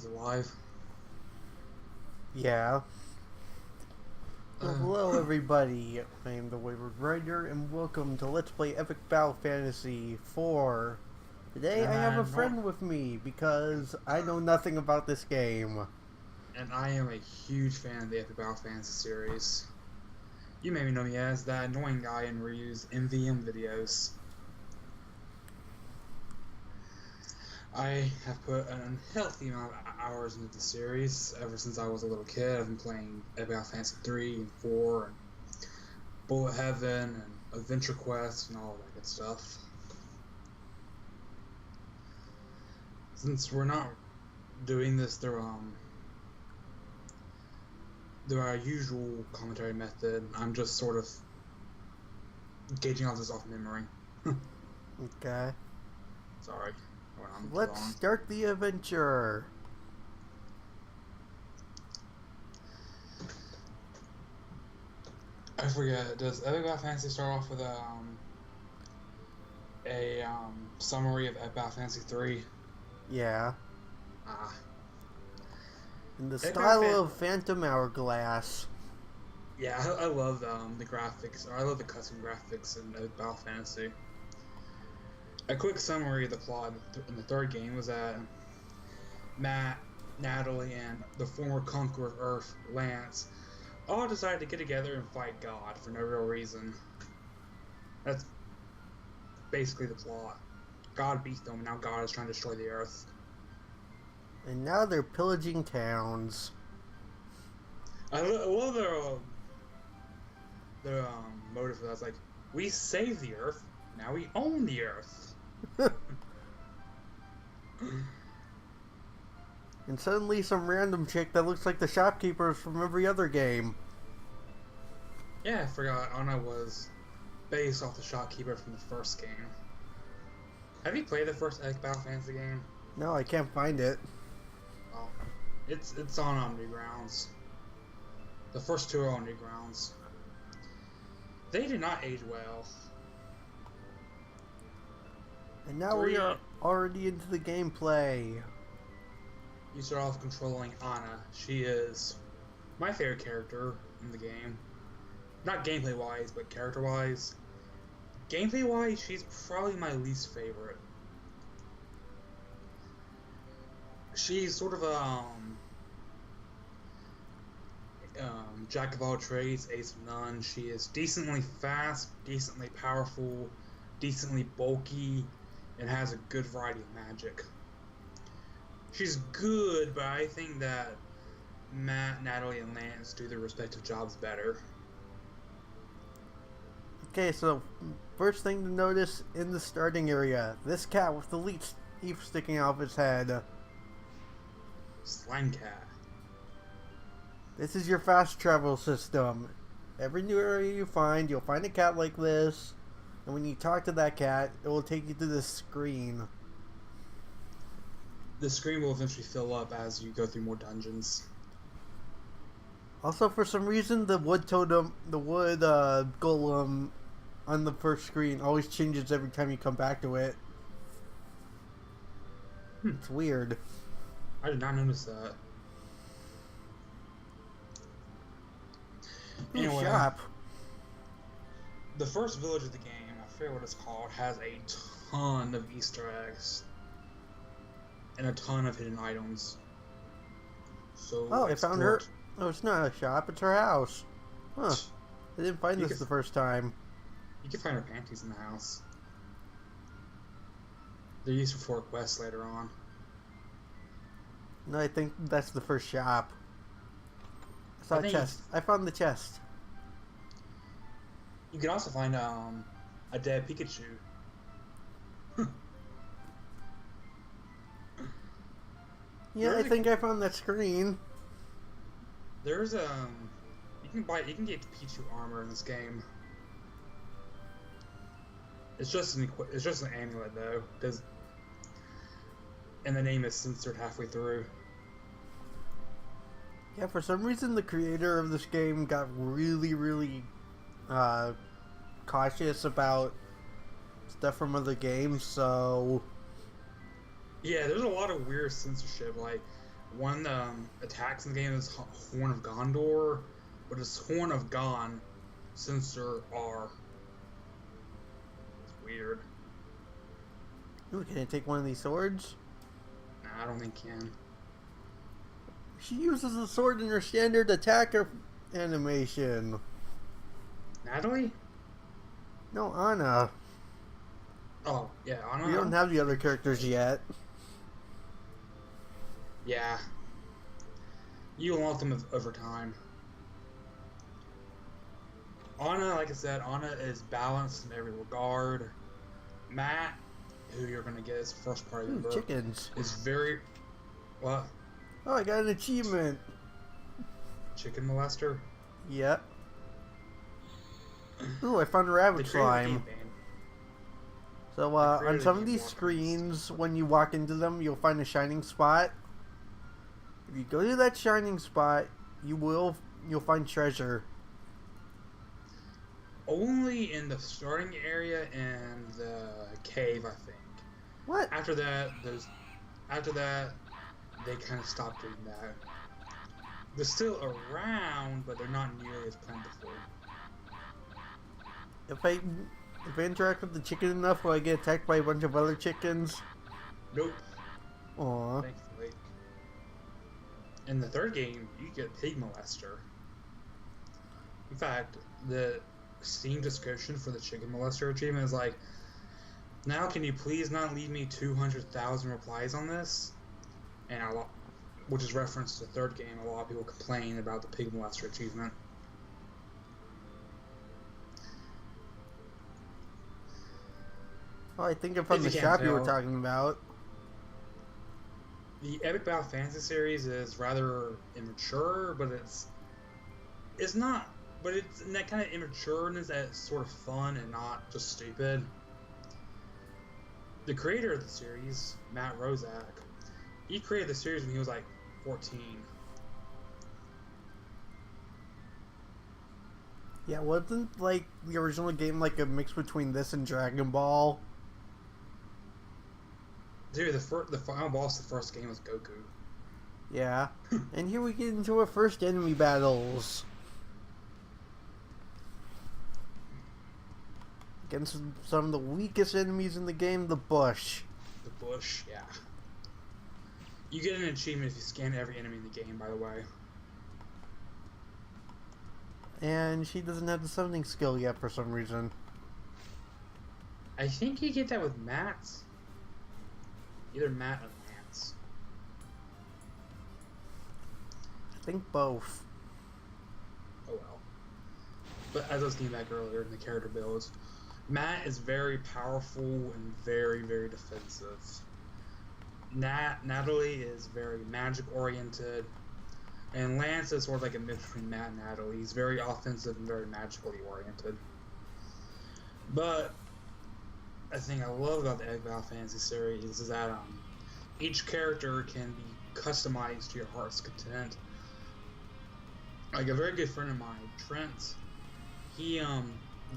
Is it live? Yeah. Uh, Hello, everybody. I am the Wayward Writer, and welcome to Let's Play Epic Battle Fantasy 4. Today, I and have a I'm Mark, friend with me because I know nothing about this game. and I am a huge fan of the Epic Battle Fantasy series. You maybe know me as that annoying guy in Ryu's MVM videos. I have put an unhealthy amount of hours into the series ever since I was a little kid. I've been playing Epic Battle Fantasy 3 and 4 and Bullet Heaven and Adventure Quest and all that good stuff. Since we're not doing this through our usual commentary method, I'm just sort of gauging all this off memory. Okay. Sorry. Let's start the adventure. I forget. Does Epic Battle Fantasy start off with a summary of Epic Battle Fantasy 3? Yeah. Ah. In the Epic style of Phantom Hourglass. Yeah, I love the graphics. Or I love the custom graphics in Epic Battle Fantasy. A quick summary of the plot in the third game was that Matt, Natalie, and the former Conqueror of Earth, Lance, all decided to get together and fight God for no real reason. That's basically the plot. God beat them, and now God is trying to destroy the Earth. And now they're pillaging towns. I love their motive for that. It's like, we saved the Earth, now we own the Earth. And suddenly some random chick that looks like the shopkeepers from every other game. Yeah, I forgot. Anna was based off the shopkeeper from the first game. Have you played the first Epic Battle Fantasy game? No, I can't find it. Oh, it's on Omnigrounds. The first two are Omnigrounds. They did not age well. And now we are already into the gameplay. You start off controlling Anna. She is my favorite character in the game. Not gameplay-wise, but character-wise. Gameplay-wise, she's probably my least favorite. She's sort of a jack of all trades, ace of none. She is decently fast, decently powerful, decently bulky, and has a good variety of magic. She's good, but I think that Matt, Natalie, and Lance do their respective jobs better. Okay, so first thing to notice in the starting area, this cat with the leaf sticking off its head. Slime Cat. This is your fast travel system. Every new area you find, you'll find a cat like this, and when you talk to that cat, it will take you to this screen. The screen will eventually fill up as you go through more dungeons. Also, for some reason, the wood totem, the wood golem on the first screen always changes every time you come back to it. It's weird. I did not notice that. Anyway, shop. The first village of the game, I forget what it's called, has a ton of Easter eggs. And a ton of hidden items. So Oh, I found her. Oh, it's not a shop, it's her house. Huh. I didn't find this the first time. You can find her panties in the house. They're used for quests later on. No, I think that's the first shop. I saw a chest. I found the chest. You can also find a dead Pikachu. Yeah, I think I found that screen. There's you can get Pikachu armor in this game. It's just an amulet though, and the name is censored halfway through. Yeah, for some reason the creator of this game got really cautious about stuff from other games, so Yeah, there's a lot of weird censorship. Like one attacks in the game is Horn of Gondor, but it's Horn of Gon, censor R. It's weird. Ooh, can I take one of these swords? Nah, I don't think you can. She uses the sword in her standard attacker animation. Natalie? No, Anna. Oh, yeah, Anna. We don't have the other characters yet. Yeah. You unlock them over time. Anna, like I said, Anna is balanced in every regard. Matt, who you're gonna get as first party member, Chickens. is very... What? Oh, I got an achievement. Chicken molester? Yep. Ooh, I found a rabbit slime. So, on some of these screens, when you walk into them, you'll find a shining spot. If you go to that shining spot, you'll find treasure. Only in the starting area and the cave, I think. What? After that, they kind of stopped doing that. They're still around, but they're not nearly as plentiful. If I interact with the chicken enough, will I get attacked by a bunch of other chickens? Nope. Aww. Thankfully. In the third game, you get Pig Molester. In fact, the Steam description for the Chicken Molester achievement is like, now can you please not leave me 200,000 replies on this? And which is reference to the third game, a lot of people complain about the Pig Molester achievement. Oh, I think I found the shop you were talking about. The Epic Battle Fantasy series is rather immature, but it's not. But it's in that kind of immatureness that's sort of fun and not just stupid. The creator of the series, Matt Rozak, he created the series when he was like 14. Yeah, wasn't like the original game like a mix between this and Dragon Ball? Dude, the final boss of the first game was Goku. Yeah. And here we get into our first enemy battles. Against some of the weakest enemies in the game, the Bush. The Bush, yeah. You get an achievement if you scan every enemy in the game, by the way. And she doesn't have the summoning skill yet for some reason. I think you get that with Matt. Either Matt or Lance. I think both. Oh well. But as I was getting back earlier in the character builds, Matt is very powerful and very, very defensive. Natalie is very magic oriented. And Lance is sort of like a mix between Matt and Natalie. He's very offensive and very magically oriented. But the thing I love about the Epic Battle Fantasy series is that each character can be customized to your heart's content. Like a very good friend of mine, Trent, he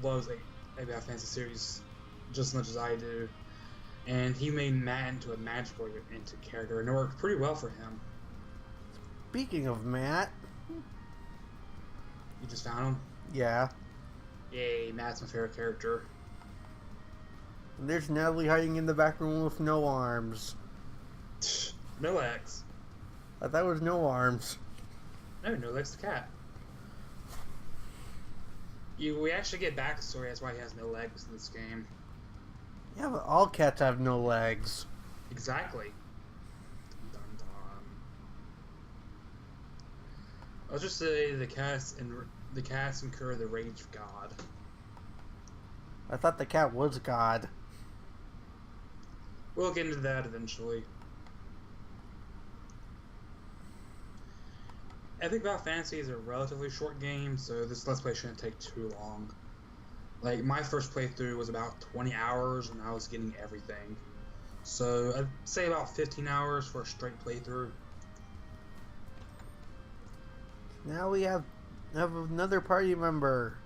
loves the Epic Battle Fantasy series just as much as I do, and he made Matt into a magic oriented character, and it worked pretty well for him. Speaking of Matt, You just found him? yeah. Yay, Matt's my favorite character. And there's Natalie hiding in the back room with no arms. No legs. I thought it was no arms. No legs the cat. We actually get backstory as why he has no legs in this game. Yeah, but all cats have no legs. Exactly. Dun, dun. Let's just say the cats incur the rage of God. I thought the cat was God. We'll get into that eventually. Epic Battle Fantasy is a relatively short game, so this Let's Play shouldn't take too long. Like, my first playthrough was about 20 hours, and I was getting everything. So, I'd say about 15 hours for a straight playthrough. Now we have another party member.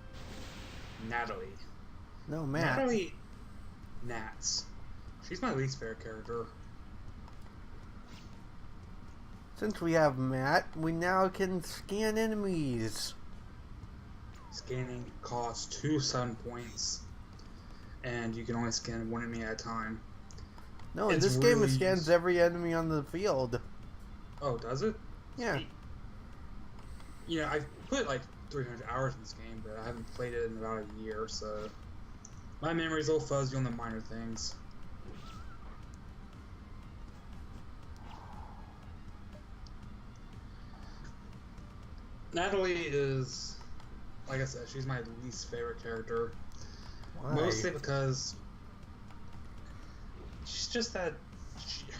Natalie. No, Matt. Natalie... Nats. She's my least favorite character. Since we have Matt, we now can scan enemies. Scanning costs 2 sun points, and you can only scan one enemy at a time. No, in this game it scans every enemy on the field. Oh, does it? Yeah. Sweet. You know, I've put like 300 hours in this game, but I haven't played it in about a year, so my memory's a little fuzzy on the minor things. Natalie is, like I said, she's my least favorite character. Why? Mostly because she's just that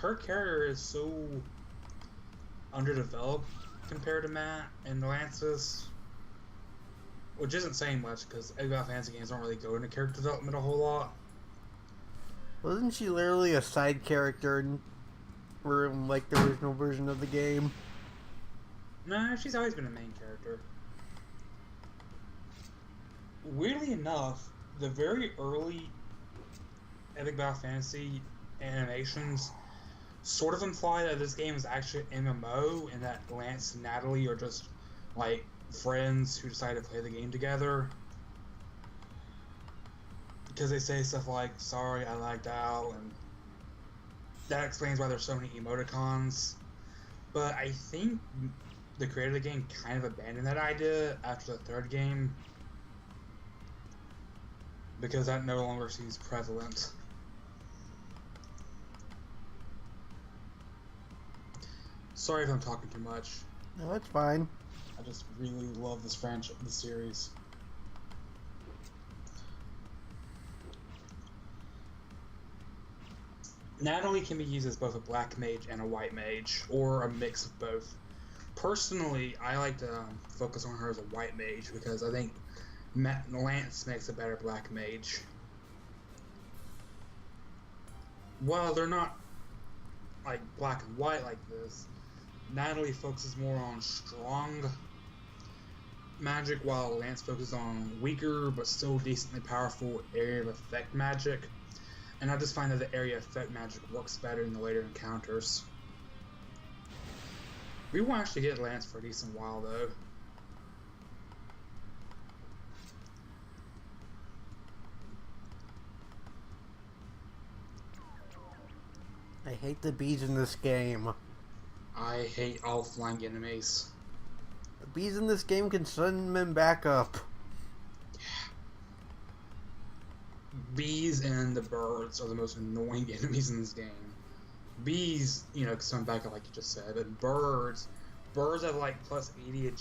her character is so underdeveloped compared to Matt and Lance's, which isn't saying much because Final Fantasy games don't really go into character development a whole lot. Wasn't she literally a side character in like the original version of the game? Nah, she's always been a main character. Weirdly enough, the very early Epic Battle Fantasy animations sort of imply that this game is actually an MMO and that Lance and Natalie are just like friends who decide to play the game together. Because they say stuff like, sorry, I lagged out, and that explains why there's so many emoticons. But I think the creator of the game kind of abandoned that idea after the third game, because that no longer seems prevalent. Sorry if I'm talking too much. No, that's fine. I just really love this franchise, this series. Natalie can be used as both a black mage and a white mage, or a mix of both. Personally, I like to focus on her as a white mage because I think Lance makes a better black mage. While they're not like black and white like this, Natalie focuses more on strong magic, while Lance focuses on weaker but still decently powerful area of effect magic. And I just find that the area of effect magic works better in the later encounters. We won't actually get Lance for a decent while though. I hate the bees in this game. I hate all flying enemies. The bees in this game can send men back up. Bees and the birds are the most annoying enemies in this game. Bees, you know, come back up like you just said, but birds have like plus 80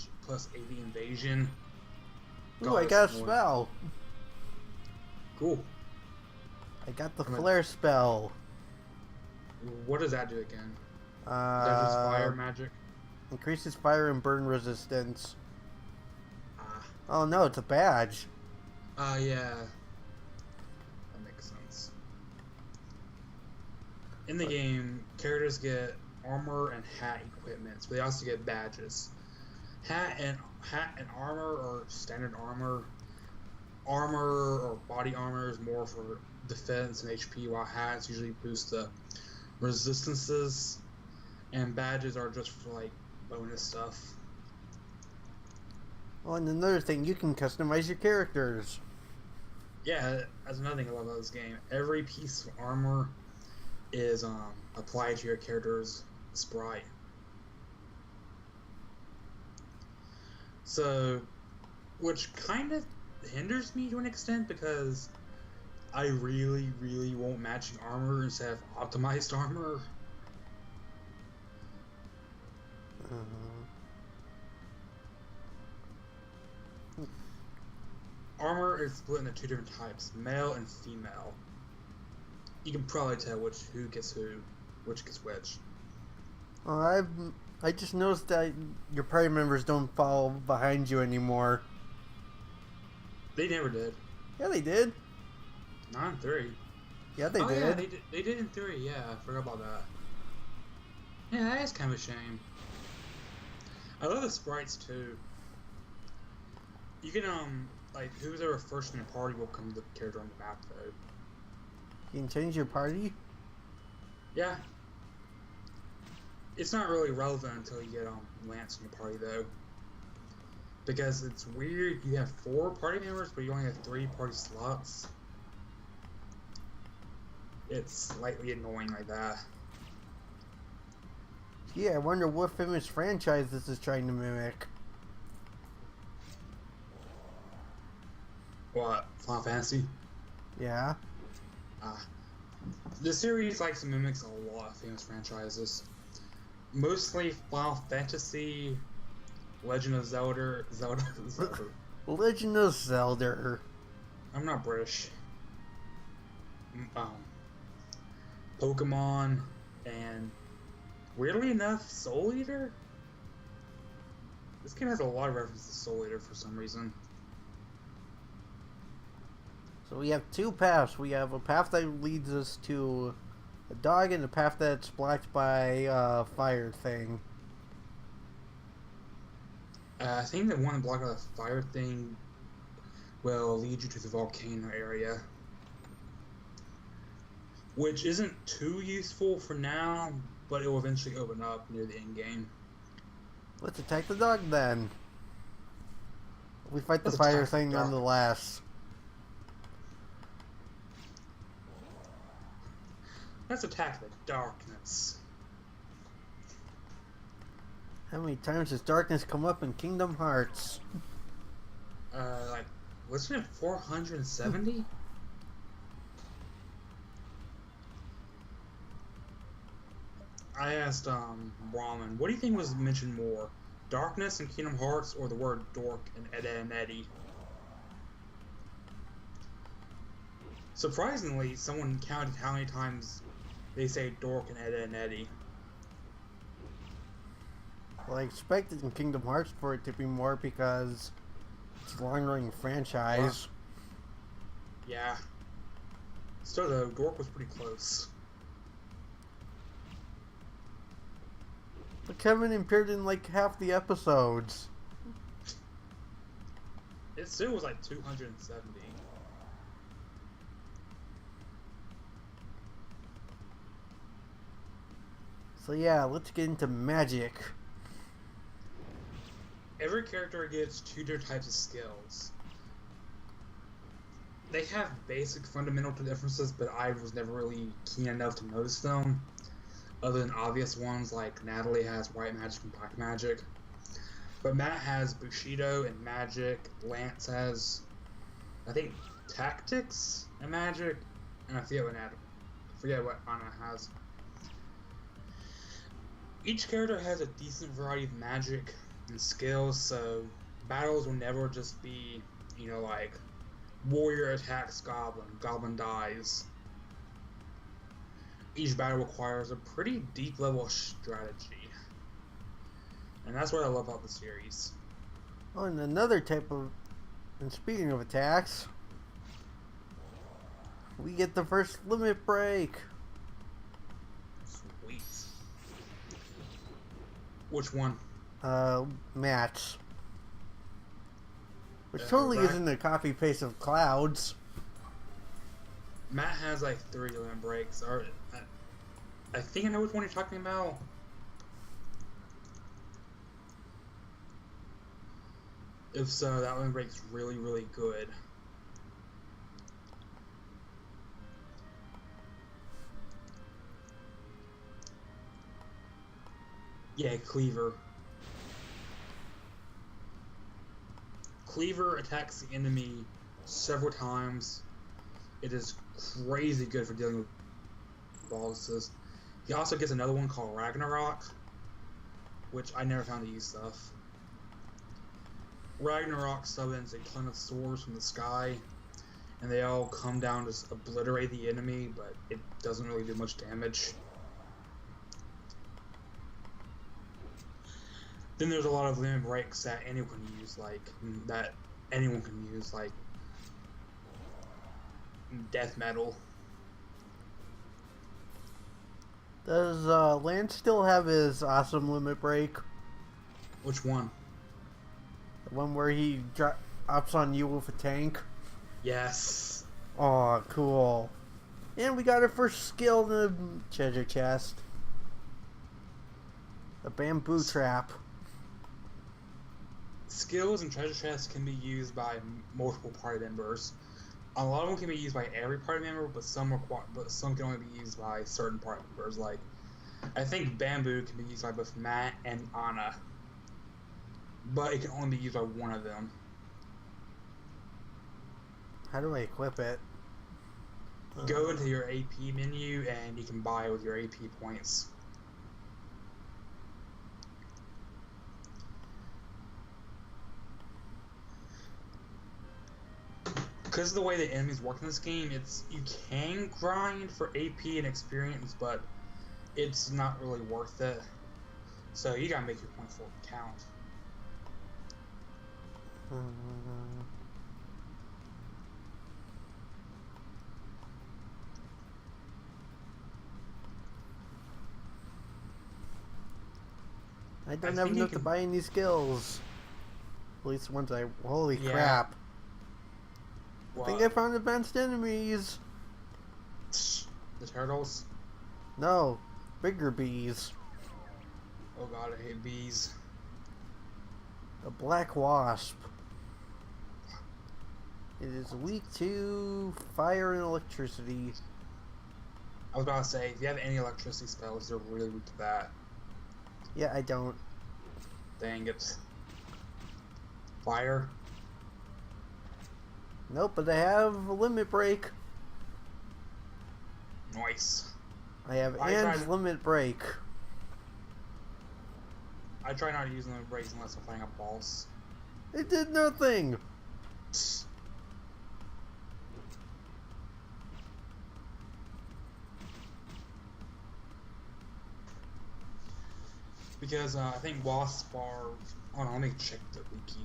invasion. Ooh, God, I got a spell. Cool. I got the flare spell. What does that do again? Is that just fire magic? Increases fire and burn resistance. Ah. Oh no, it's a badge. Yeah. That makes sense. In the game, characters get armor and hat equipment, but they also get badges. Hat and armor are standard armor. Armor or body armor is more for defense and HP, while hats usually boost the resistances, and badges are just for like bonus stuff. Oh, and another thing, you can customize your characters. Yeah, that's another thing I love about this game. Every piece of armor is applied to your character's sprite. So, which kind of hinders me to an extent because I really, really want matching armor instead of optimized armor. Armor is split into two different types, male and female. You can probably tell who gets who, which gets which. I just noticed that your party members don't follow behind you anymore. They never did. Yeah, they did. Not in 3. Yeah, they did. Yeah, they did in 3, yeah, I forgot about that. Yeah, that is kind of a shame. I love the sprites too. You can, like, who's ever first in the party will come to the character on the map though. You can change your party? Yeah. It's not really relevant until you get Lance in the party, though. Because it's weird, you have 4 party members, but you only have 3 party slots. It's slightly annoying like that. Yeah, I wonder what famous franchise this is trying to mimic. What? Final Fantasy? Yeah. The series likes to mimic a lot of famous franchises. Mostly Final Fantasy, Legend of Zelda. Legend of Zelda. I'm not British. Pokemon, and weirdly enough, Soul Eater? This game has a lot of references to Soul Eater for some reason. So we have 2 paths. We have a path that leads us to a dog and a path that's blocked by a fire thing. I think the one blocked by the fire thing will lead you to the volcano area. Which isn't too useful for now, but it will eventually open up near the end game. Let's attack the dog then. We fight the fire thing nonetheless. Let's attack the darkness. How many times has darkness come up in Kingdom Hearts? Like, wasn't it 470? I asked Ramen, what do you think was mentioned more? Darkness in Kingdom Hearts or the word dork in Ed, Edd n Eddy? Surprisingly, someone counted how many times they say dork in Ed, Edd n Eddy. Well, I expected in Kingdom Hearts for it to be more because it's a long-running franchise. Yeah. Still though, dork was pretty close. But Kevin appeared in like half the episodes. It still was like 270. So yeah, let's get into magic. Every character gets 2 different types of skills. They have basic fundamental differences, but I was never really keen enough to notice them. Other than obvious ones like Natalie has white magic and black magic. But Matt has Bushido and magic. Lance has, I think, tactics and magic. And I forget what Anna has. Each character has a decent variety of magic and skills, so battles will never just be, you know, like warrior attacks goblin, goblin dies. Each battle requires a pretty deep level of strategy. And that's what I love about the series. Oh, and another type of... And speaking of attacks, we get the first limit break. Sweet. Which one? Matt's. Which totally isn't a copy paste of Cloud's. Matt has like 3 limit breaks. Or I think I know which one you're talking about. If so, that limit break's really, really good. Yeah, Cleaver. Cleaver attacks the enemy several times. It is crazy good for dealing with bosses. He also gets another one called Ragnarok, which I never found to use stuff. Ragnarok summons a ton of swords from the sky, and they all come down to obliterate the enemy, but it doesn't really do much damage. Then there's a lot of limit breaks that anyone can use, like death metal. Does Lance still have his awesome limit break? Which one? The one where he drops on you with a tank? Yes. Aw, cool. And we got our first skill in the treasure chest. The bamboo trap. Skills and treasure chests can be used by multiple party members. A lot of them can be used by every party member, but some can only be used by certain party members. Like, I think bamboo can be used by both Matt and Anna, but it can only be used by one of them. How do I equip it? Go into your AP menu and you can buy it with your AP points. Because of the way the enemies work in this game, you can grind for AP and experience, but it's not really worth it. So you gotta make your points for it count. I don't have enough to buy any skills. At least once I... Holy crap. What? I think I found advanced enemies. The turtles? No. Bigger bees. Oh god, I hate bees. A black wasp. It is weak to fire and electricity. I was about to say, if you have any electricity spells, they're really weak to that. Yeah, I don't. Dang it. Fire? Nope, but I have a limit break. Nice. I have Anne's limit break. I try not to use limit breaks unless I'm fighting a boss. It did nothing! Because I think wasps are... Hold on, let me check the wiki.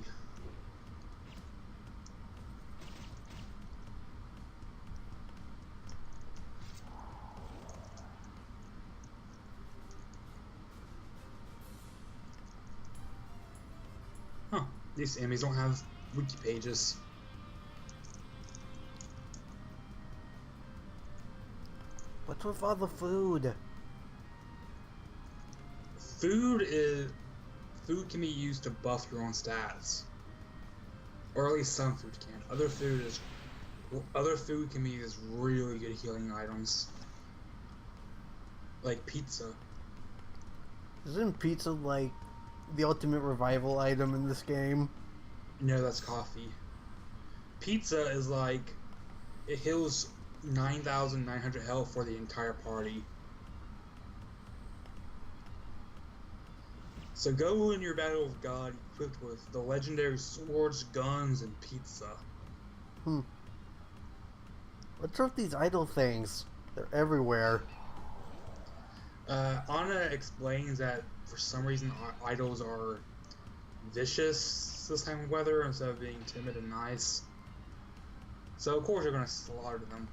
Huh, these enemies don't have wiki pages. What's with all the food? Food can be used to buff your own stats, or at least some food can. Other food can be used as really good healing items, like pizza. Isn't pizza like the ultimate revival item in this game? No, that's coffee. Pizza is like, it heals 9,900 health for the entire party. So go in your battle with God equipped with the legendary swords, guns, and pizza. What's with these idle things? They're everywhere. Anna explains that for some reason idols are vicious this time of weather instead of being timid and nice. So of course you're going to slaughter them.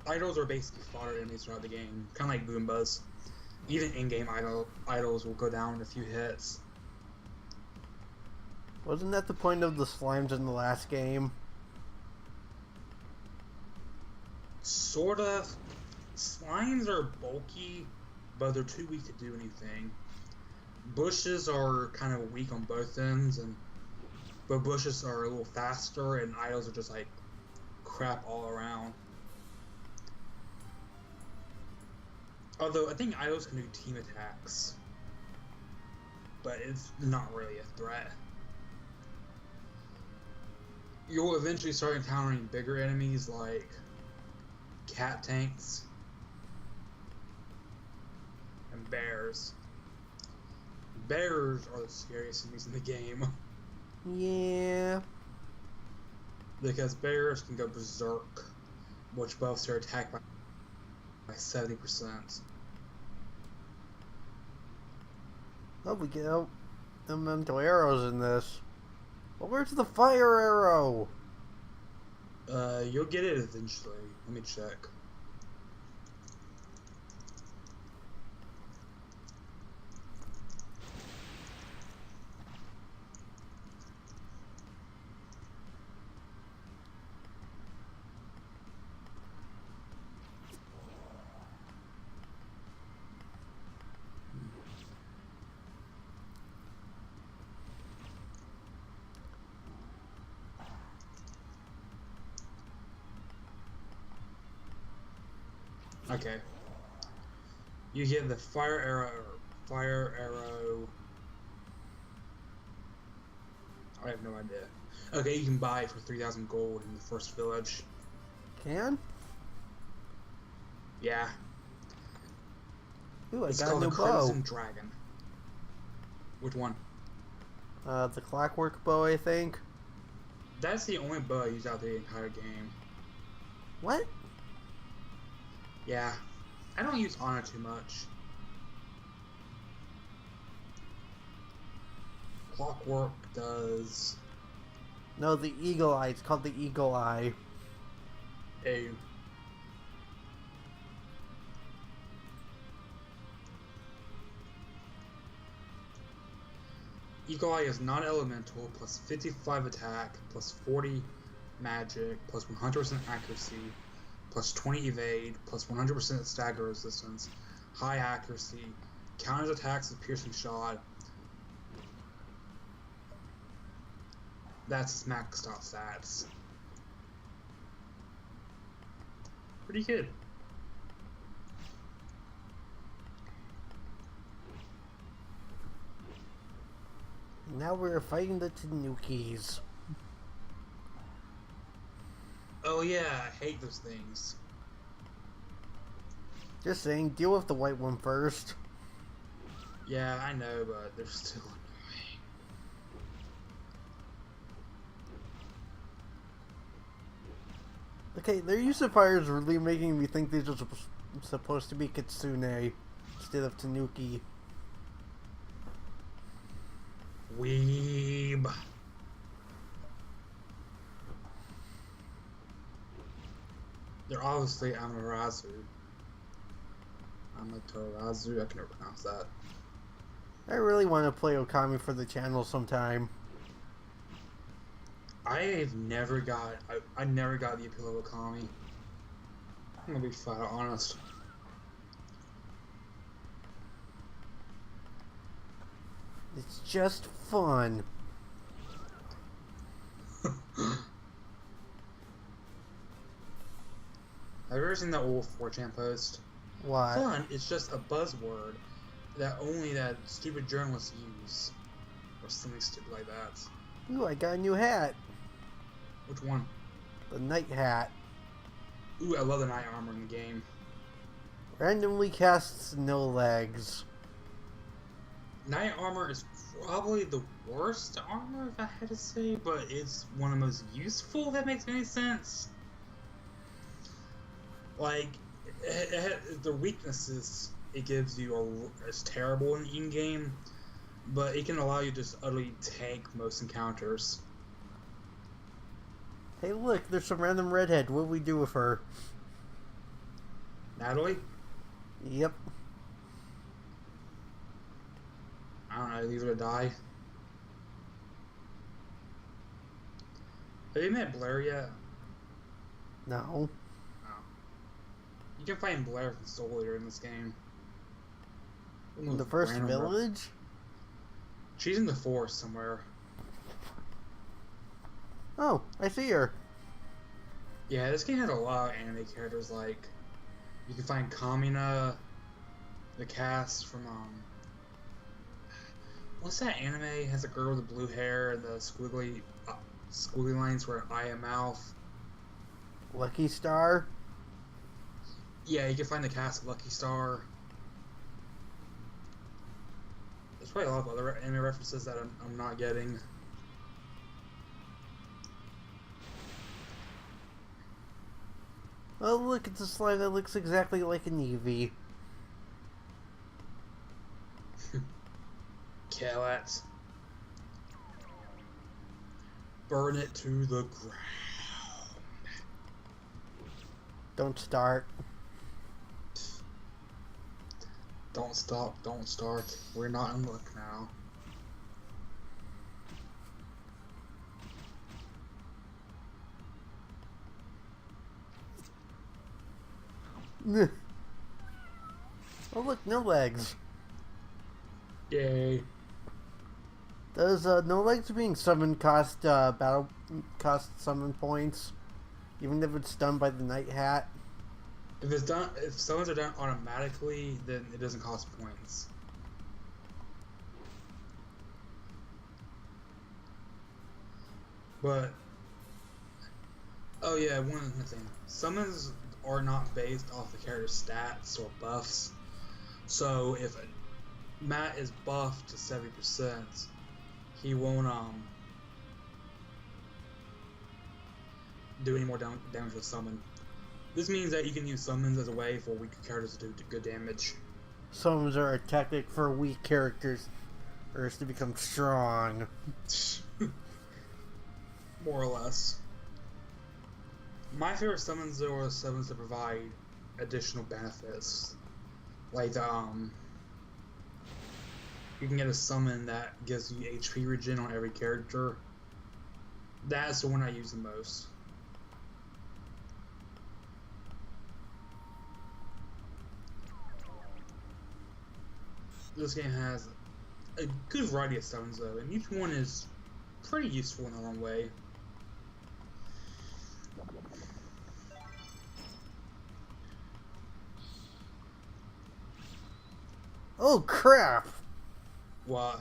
Idols are basically fodder enemies throughout the game, kind of like Goombas. Even in-game idols will go down in a few hits. Wasn't that the point of the slimes in the last game? Sort of. Slimes are bulky, but they're too weak to do anything. Bushes are kind of weak on both ends, but bushes are a little faster, and idols are just like crap all around. Although I think idols can do team attacks, but it's not really a threat. You'll eventually start encountering bigger enemies like cat tanks and bears. Bears are the scariest enemies in the game. Yeah. Because bears can go berserk, which buffs their attack by 70%. Oh, we get elemental arrows in this. But where's the fire arrow? You'll get it eventually. Let me check. Okay. You get the fire arrow. I have no idea. Okay, you can buy it for 3,000 gold in the first village. Can? Yeah. Ooh, It's got a called new the bow. Crimson Dragon. Which one? The clockwork bow, I think. That's the only bow I use out the entire game. What? Yeah. I don't use Honor too much. Clockwork does No, the eagle eye. It's called the eagle eye. a... Eagle Eye is non-elemental, plus 55 attack, plus 40 magic, plus 100% accuracy, plus 20 evade, plus 100% stagger resistance, high accuracy, counters attacks with piercing shot. That's his maxed out stats. Pretty good. Now we're fighting the Tanukis. Oh yeah, I hate those things. Just saying, deal with the white one first. Yeah, I know, but they're still annoying. Okay, their use of fire is really making me think these are supposed to be Kitsune instead of Tanuki. Weeb. They're obviously Amaterasu. Amaterasu, I can never pronounce that. I really want to play Okami for the channel sometime. I never got the appeal of Okami. I'm gonna be flat out honest. It's just fun. Have you ever seen that old 4chan post? What? Fun is just a buzzword that only that stupid journalists use. Or something stupid like that. Ooh, I got a new hat. Which one? The night hat. Ooh, I love the night armor in the game. Randomly casts no legs. Night armor is probably the worst armor, if I had to say, but it's one of the most useful, if that makes any sense. Like, the weaknesses it gives you is terrible in game, but it can allow you to just utterly tank most encounters. Hey look, there's some random redhead. What do we do with her? Natalie? Yep. I don't know, leave her to die. Have you met Blair yet? No. You can find Blair from Soul Eater in this game. In the first village? She's in the forest somewhere. Oh, I see her. Yeah, this game has a lot of anime characters, like, you can find Kamina, the cast from, what's that anime? It has a girl with the blue hair and the squiggly lines where eye and mouth. Lucky Star? Yeah, you can find the cast of Lucky Star. There's probably a lot of other anime references that I'm not getting. Oh, look, it's a slime that looks exactly like an Eevee. Kill it. Burn it to the ground. Don't start. Don't stop, don't start. We're not in luck now. Oh look, no legs. Yay. Does no legs being summoned cost summon points? Even if it's done by the night hat? If summons are done automatically, then it doesn't cost points. But oh yeah, one thing. Summons are not based off the character's stats or buffs. So if Matt is buffed to 70%, he won't do any more damage with summon. This means that you can use summons as a way for weaker characters to do good damage. Summons are a tactic for weak characters, or to become strong. More or less. My favorite summons are summons that provide additional benefits. Like, you can get a summon that gives you HP regen on every character. That's the one I use the most. This game has a good variety of summons though, and each one is pretty useful in their own way. Oh crap! What?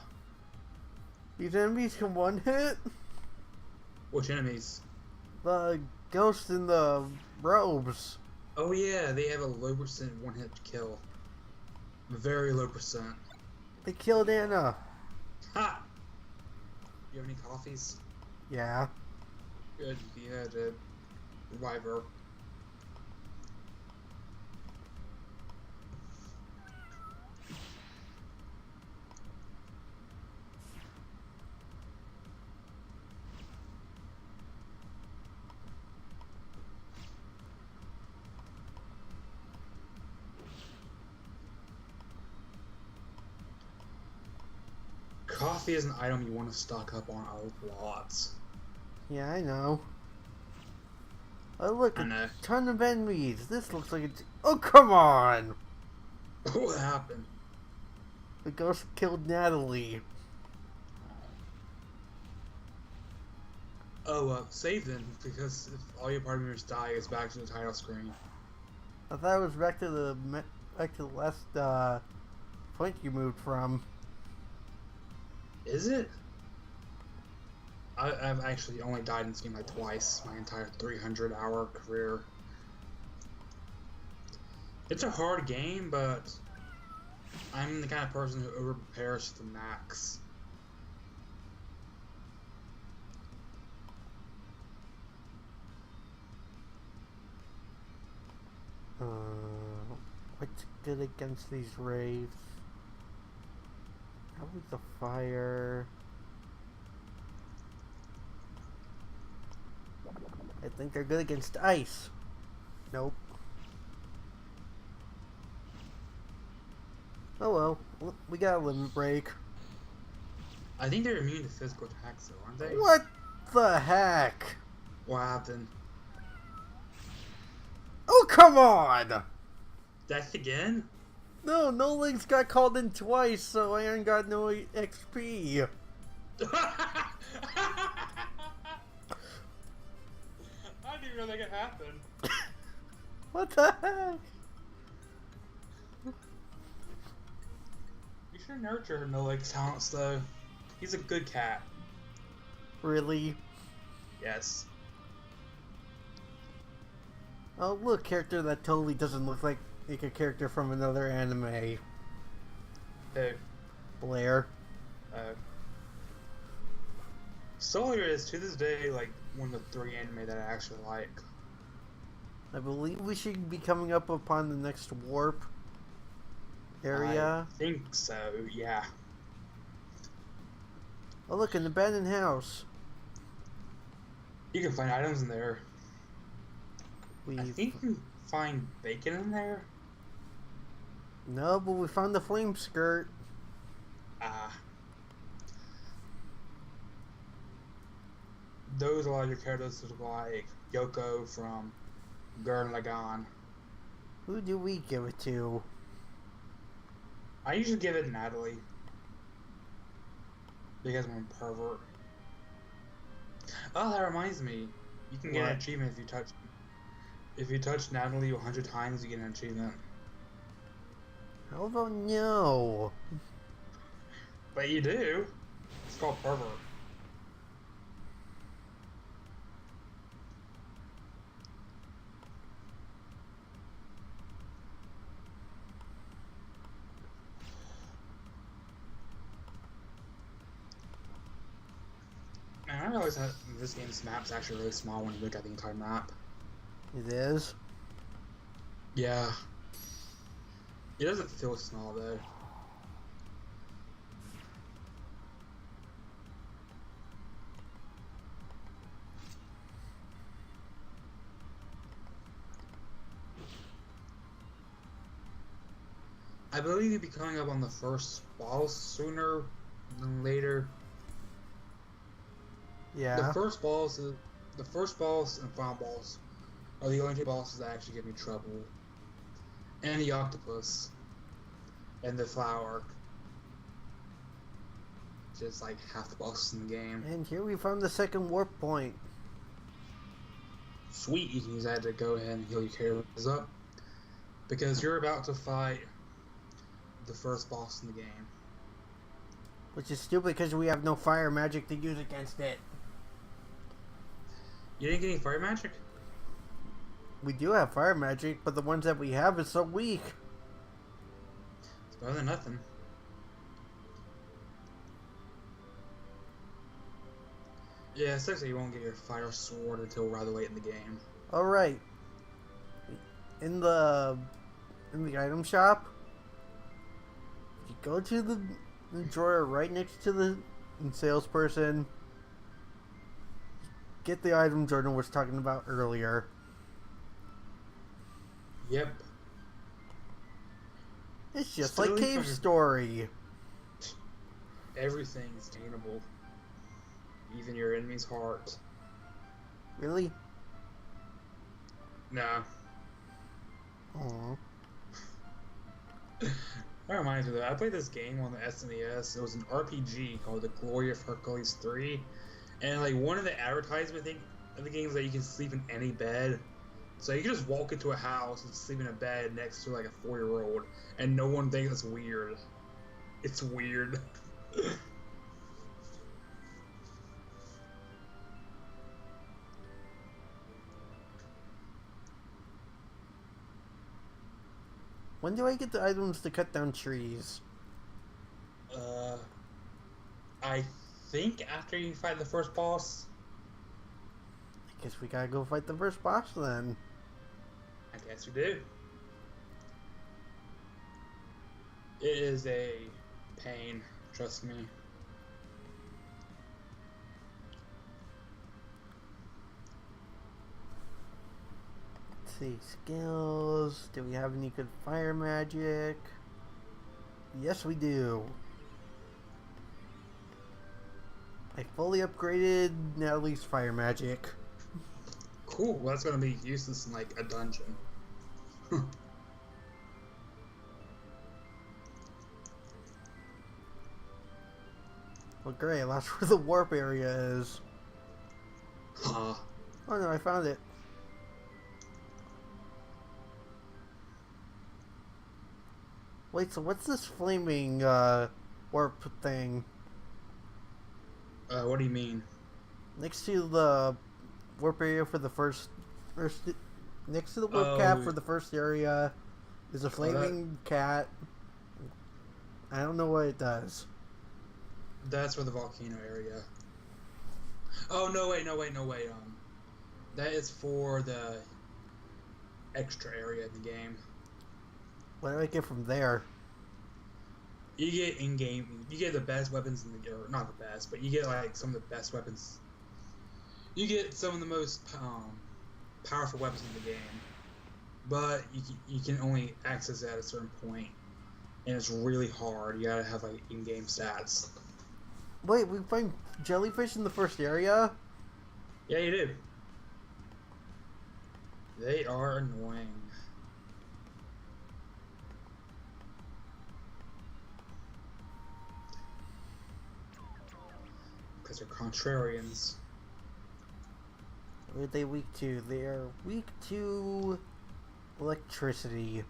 These enemies can one hit? Which enemies? The ghost in the robes. Oh yeah, they have a low percent one hit kill. Very low percent. They killed Anna. Ha! You have any coffees? Yeah. Good, yeah, to revive her. Coffee is an item you want to stock up on a lot. Yeah, I know. Oh look, I know. a ton of enemies. This looks like it's... Oh, come on! What happened? The ghost killed Natalie. Oh, save then, because if all your party members die, it's back to the title screen. I thought it was back to the last point you moved from. Is it? I've actually only died in this game like twice my entire 300-hour career. It's a hard game, but I'm the kind of person who over-prepares to the max. What's good against these wraiths? Probably the fire. I think they're good against ice. Nope. Oh well, we got a limit break. I think they're immune to physical attacks though, aren't they? What the heck? What happened? Oh, come on! Death again? No, No Legs got called in twice, so Iron got no XP. I didn't even know that could happen. What the heck? You should nurture No Legs talents though. He's a good cat. Really? Yes. Oh, look, character that totally doesn't look like a character from another anime. Who? Blair. Solar is to this day like one of the 3 anime that I actually like. I believe we should be coming up upon the next warp area. I think so, yeah. Oh, look, an abandoned house. You can find items in there. I We think you can find bacon in there. No, but we found the flame skirt. Those are your characters like Yoko from Gurren Lagann. Who do we give it to? I usually give it Natalie. Because I'm a pervert. Oh, that reminds me. You can get an achievement if you touch If you touch Natalie 100 times, you get an achievement. How about no? But you do. It's called pervert. Man, I realize that this game's map's actually really small when you look at the entire map. It is? Yeah. It doesn't feel small though. I believe you'll be coming up on the first boss sooner than later. Yeah. The first boss and final boss are the only two bosses that actually give me trouble. And the octopus. And the flower. Just like half the bosses in the game. And here we found the second warp point. Sweet, you can use that to go ahead and heal your characters up. Because you're about to fight the first boss in the game. Which is stupid because we have no fire magic to use against it. You didn't get any fire magic? We do have fire magic, but the ones that we have is so weak. It's better than nothing. Yeah, it sucks that you won't get your fire sword until rather late in the game. Alright. In the item shop, you go to the drawer right next to the salesperson. Get the item Jordan was talking about earlier. Yep. It's just Still like Cave Story. Everything's attainable. Even your enemy's heart. Really? Nah. Aww. That reminds me though, I played this game on the SNES. It was an RPG called The Glory of Hercules 3. And like one of the advertisement thing of the game is that you can sleep in any bed. So you can just walk into a house and sleep in a bed next to like a 4-year-old and no one thinks it's weird. It's weird. When do I get the items to cut down trees? I think after you fight the first boss. I guess we gotta go fight the first boss then. I guess we do. It is a pain, trust me. Let's see, skills. Do we have any good fire magic? Yes, we do. I fully upgraded Natalie's fire magic. Cool, well, that's gonna be useless in like a dungeon. Well, great, that's where the warp area is. Huh. Oh no, I found it. Wait, so what's this flaming warp thing? What do you mean? Next to the warp area for the first next to the warp cap for the first area is a flaming cat. I don't know what it does. That's for the volcano area. Oh, no wait. That is for the extra area in the game. What do I get from there? You get in-game, you get the best weapons in the, or not the best, but you get like some of the best weapons. You get some of the most powerful weapons in the game, but you can only access it at a certain point, and it's really hard. You gotta have like in-game stats. Wait, we find jellyfish in the first area? Yeah, you do. They are annoying. Because they're contrarians. What are they weak to? They are weak to electricity.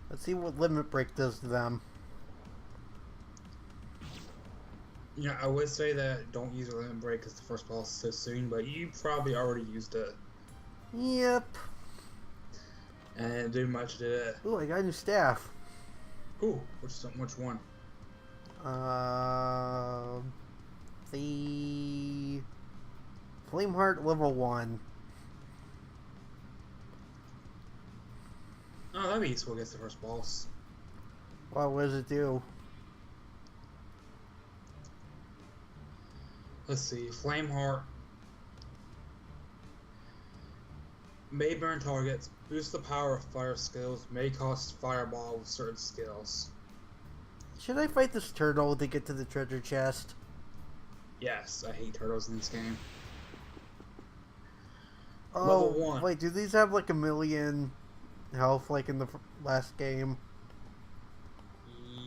Let's see what Limit Break does to them. Yeah, I would say that don't use a Limit Break because the first boss is so soon, but you probably already used it. Yep. And it didn't do much, did it? Ooh, I got a new staff. Ooh, which one? The Flameheart level 1. Oh, that'd be useful against the first boss. Wow, what does it do? Let's see, Flameheart may burn targets, boost the power of fire skills, may cost fireball with certain skills. Should I fight this turtle to get to the treasure chest? Yes, I hate turtles in this game. Oh, Level 1. Wait, do these have like a million health like in the last game?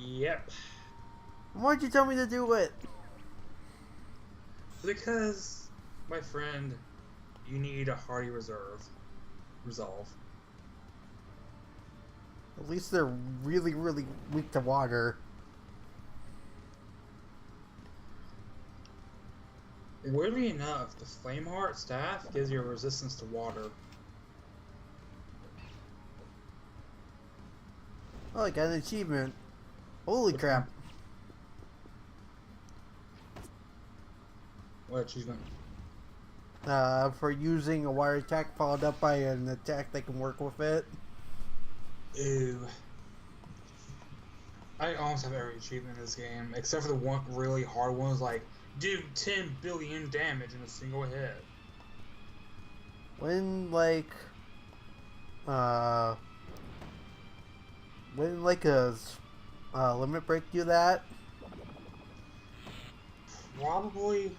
Yep. Why'd you tell me to do it? Because, my friend, you need a hearty resolve. At least they're really, really weak to water. Weirdly enough, the Flameheart staff gives you a resistance to water. Oh, I got an achievement. Holy crap. What achievement? For using a wire attack followed up by an attack that can work with it. Ew. I almost have every achievement in this game, except for the one really hard ones like do 10 billion damage in a single hit. When like a Limit Break do that? Probably.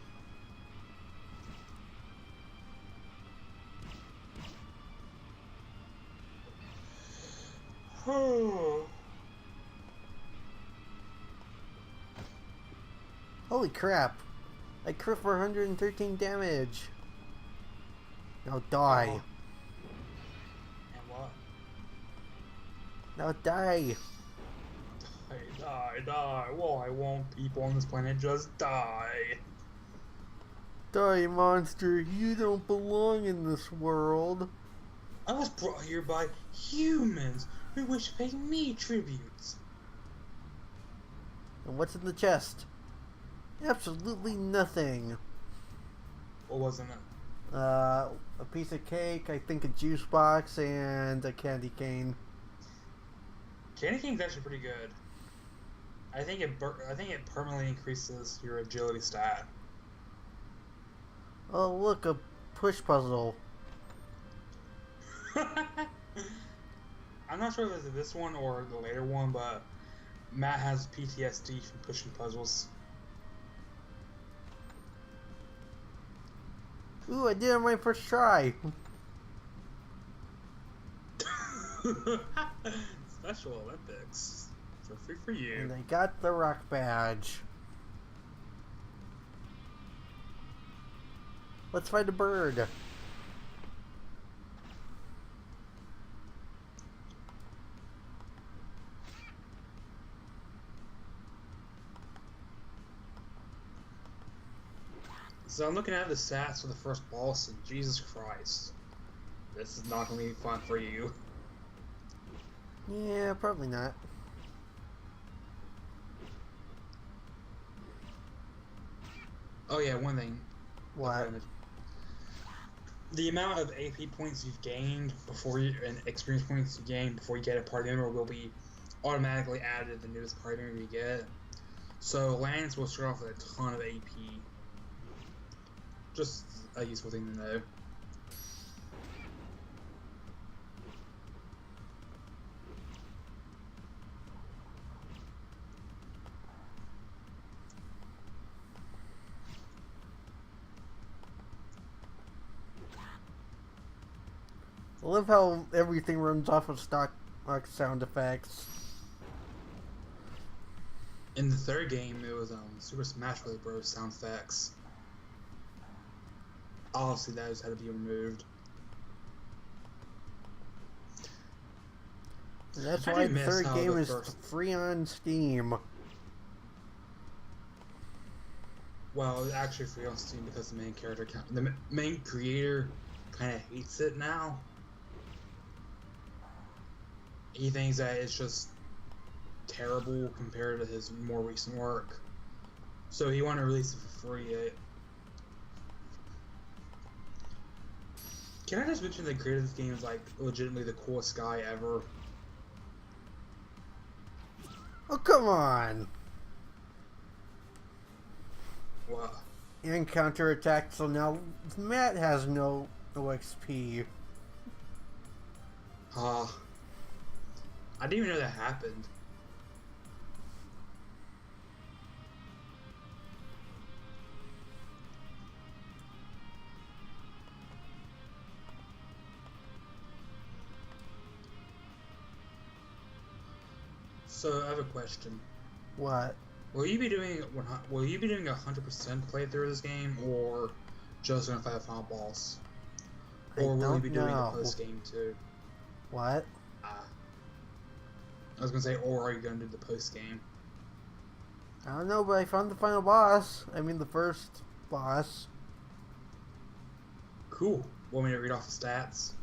Holy crap. I crit for 113 damage. Now die. Oh. And what? Now die. Die. Why won't people on this planet just die? Die, monster. You don't belong in this world. I was brought here by humans who wish to pay me tributes. And what's in the chest? Absolutely nothing. What wasn't it? A piece of cake, I think a juice box, and a candy cane. Candy cane's actually pretty good. I think it permanently increases your agility stat. Oh, look, a push puzzle. I'm not sure if it's this one or the later one, but Matt has PTSD from pushing puzzles. Ooh, I did it on my first try. Special Olympics. So free for you. And I got the rock badge. Let's find a bird. So I'm looking at the stats for the first boss, and Jesus Christ. This is not going to be fun for you. Yeah, probably not. Oh yeah, one thing. What? The amount of AP points you've gained before you, and experience points you gain before you get a party member will be automatically added to the newest party member you get. So Lance will start off with a ton of AP. Just a useful thing to know. I love how everything runs off of stock sound effects. In the third game, it was Super Smash Bros. Sound effects. Obviously, those had to be removed. And that's why the third game is free on Steam. Well, it's actually free on Steam because the main creator kind of hates it now. He thinks that it's just terrible compared to his more recent work, so he wanted to release it for free. Can I just mention the creator of this game is like legitimately the coolest guy ever? Oh, come on! What? And counterattack, so now Matt has no XP. I didn't even know that happened. So I have a question. What? Will you be doing 100% playthrough of this game, or just gonna fight a final boss? Or will you be doing the post game too? What? I was gonna say, or are you gonna do the post game? I don't know, but I found the final boss. I mean, the first boss. Cool. Want me to read off the stats?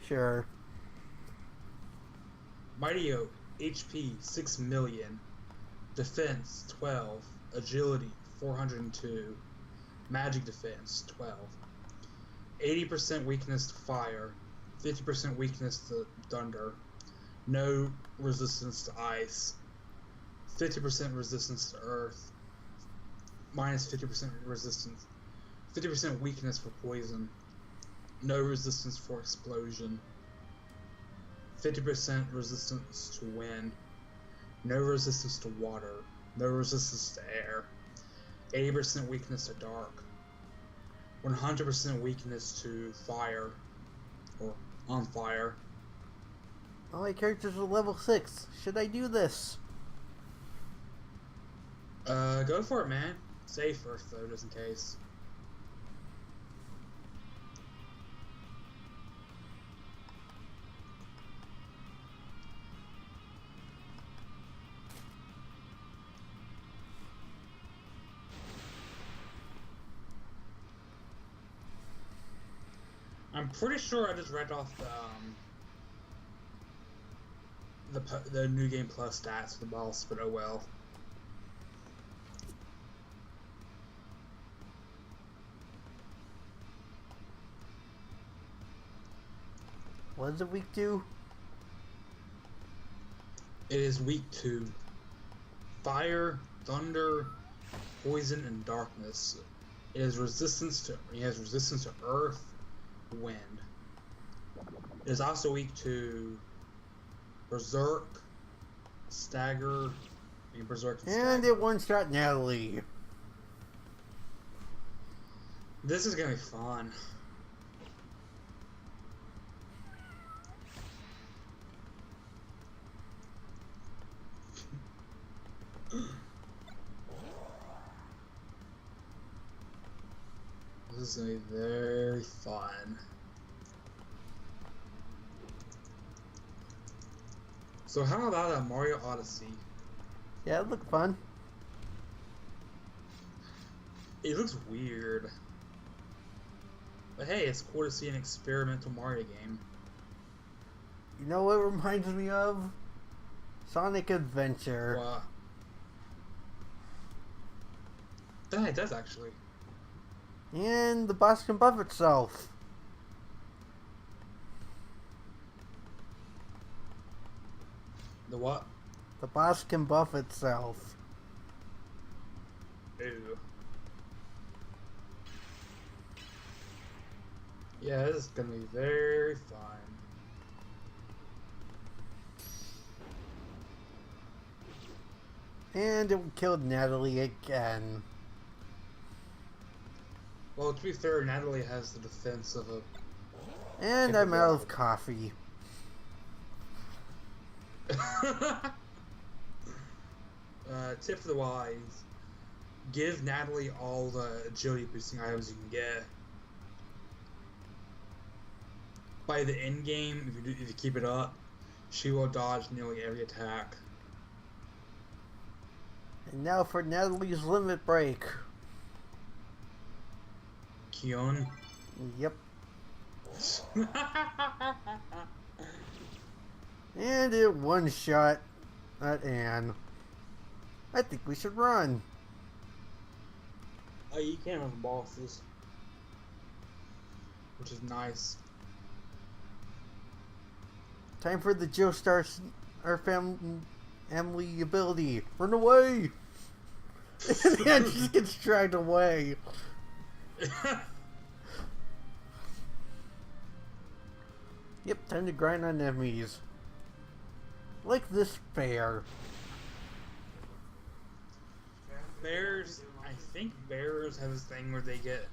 Sure. Mighty Oak, HP 6 million, Defense 12, Agility 402, Magic Defense 12, 80% weakness to fire, 50% weakness to thunder, no resistance to ice, 50% resistance to earth, minus 50% resistance, 50% weakness for poison, no resistance for explosion, 50% resistance to wind, no resistance to water, no resistance to air, 80% weakness to dark, 100% weakness to fire, or on fire. All my characters are level 6. Should I do this? Go for it, man. Save first, though, just in case. I'm pretty sure I just read off the New Game Plus stats for the boss, but oh well. What is it, week 2? It is week 2. Fire, thunder, poison, and darkness. He has resistance to earth, wind. It is also weak to Berserk, Stagger, and Berserk and Stagger. And it one-shot Natalie. This is gonna be fun. This is gonna be very fun. So how about a Mario Odyssey? Yeah, it looked fun. It looks weird. But hey, it's cool to see an experimental Mario game. You know what it reminds me of? Sonic Adventure. Wow. Yeah, it does actually. And the boss can buff itself. The what? The boss can buff itself. Ew. Yeah, this is gonna be very fun. And it killed Natalie again. Well, to be fair, Natalie has the defense of a And I'm out of coffee. Tip for the wise. Give Natalie all the agility boosting items you can get. By the end game, if you keep it up, she will dodge nearly every attack. And now for Natalie's limit break. Kion. Yep. And it one shot at Anne. I think we should run. Oh, you can't run from bosses. Which is nice. Time for the Joestar, our family ability. Run away! And Anne just gets dragged away. Yep, time to grind on enemies. Like this bear. Bears, I think bears have this thing where they get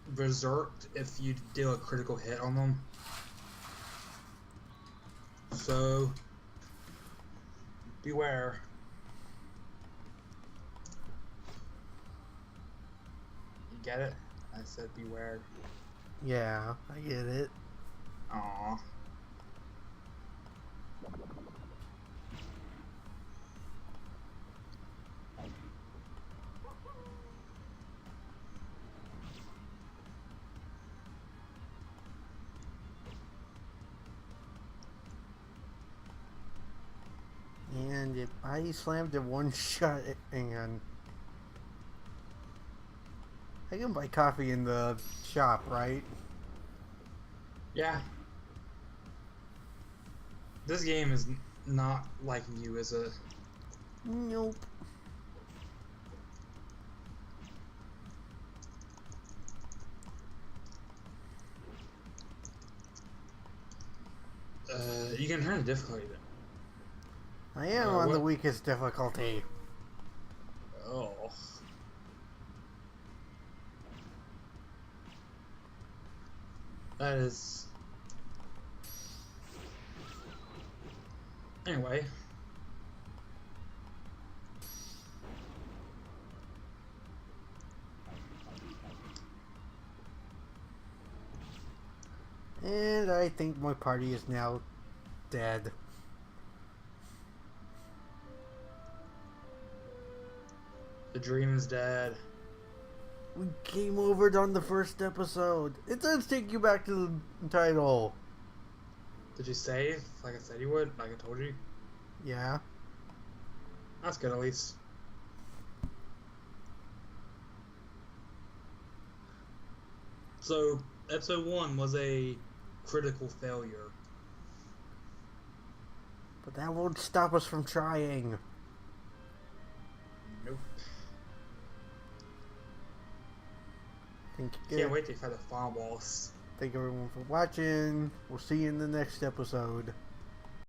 berserked if you deal a critical hit on them. So, beware. You get it? I said beware. Yeah, I get it. Aww. And if I slammed it one shot, and I can buy coffee in the shop, right? Yeah. This game is not liking you, is it? Nope. You can turn the difficulty then. I am on the weakest difficulty. Oh. That is... Anyway. And I think my party is now dead. The dream is dead. We game overed on the first episode. It does take you back to the title. Did you save like I said you would? Like I told you? Yeah. That's good at least. So, episode 1 was a critical failure. But that won't stop us from trying. Nope. Can't wait to fight the final boss. Thank everyone for watching. We'll see you in the next episode.